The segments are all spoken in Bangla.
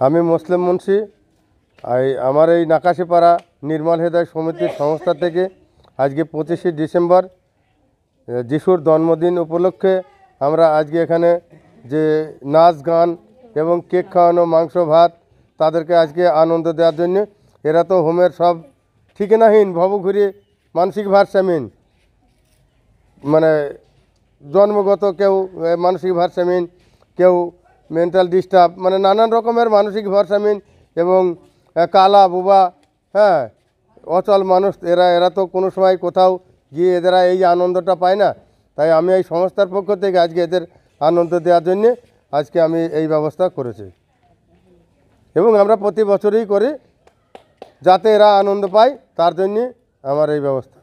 আমি মুসলিম মুন্সি। আমার এই নাকাশিপাড়া নির্মল হৃদয় সমিতির সংস্থা থেকে আজকে 25শে ডিসেম্বর যিশুর জন্মদিন উপলক্ষে আমরা আজকে এখানে যে নাচ গান এবং কেক খাওয়ানো, মাংস ভাত, তাদেরকে আজকে আনন্দ দেওয়ার জন্য। এরা তো হোমের সব ঠিকানাহীন, ভবঘুরে, মানসিক ভারসাম্যহীন, মানে জন্মগত কেউ মানসিক ভারসাম্যহীন, কেউ মেন্টাল ডিস্টার্ব, মানে নানান রকমের মানসিক ভারসাম্যহীন এবং কালা বুবা, হ্যাঁ, অচল মানুষ। এরা তো কোনো সময় কোথাও গিয়ে এরা এই আনন্দটা পায় না। তাই আমি এই সংস্থার পক্ষ থেকে আজকে এদের আনন্দ দেওয়ার জন্যে আজকে আমি এই ব্যবস্থা করেছি এবং আমরা প্রতি বছরই করি, যাতে এরা আনন্দ পায়, তার জন্যে আমার এই ব্যবস্থা।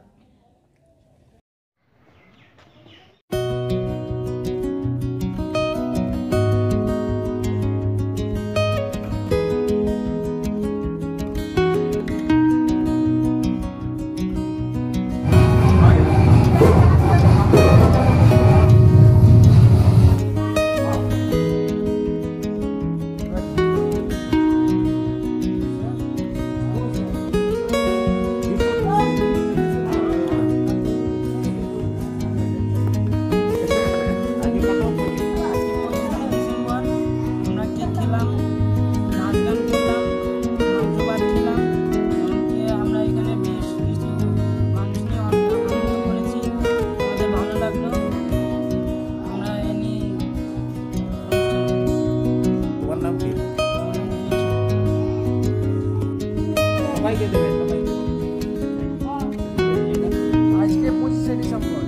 আজকে 25শে ডিসেম্বর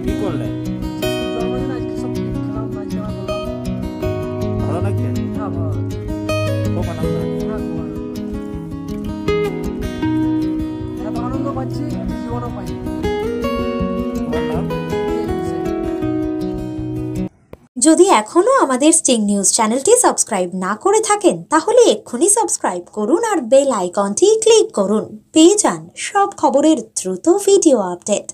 কি করলে? জন্মদিন, আজকে সব খেলাম, নাচ গানা করলাম। ভালো লাগছে? হ্যাঁ, ভালো লাগছে। খুব আনন্দ হচ্ছে। হ্যাঁ, খুব আনন্দ। এত আনন্দ পাচ্ছি জীবনও পাইনি। তোমার নাম? যদি এখনও আমাদের স্টিং নিউজ চ্যানেলটি সাবস্ক্রাইব না করে থাকেন তাহলে এক্ষুনি সাবস্ক্রাইব করুন আর বেল আইকনটি ক্লিক করুন। পেয়ে যান সব খবরের দ্রুত ভিডিও আপডেট।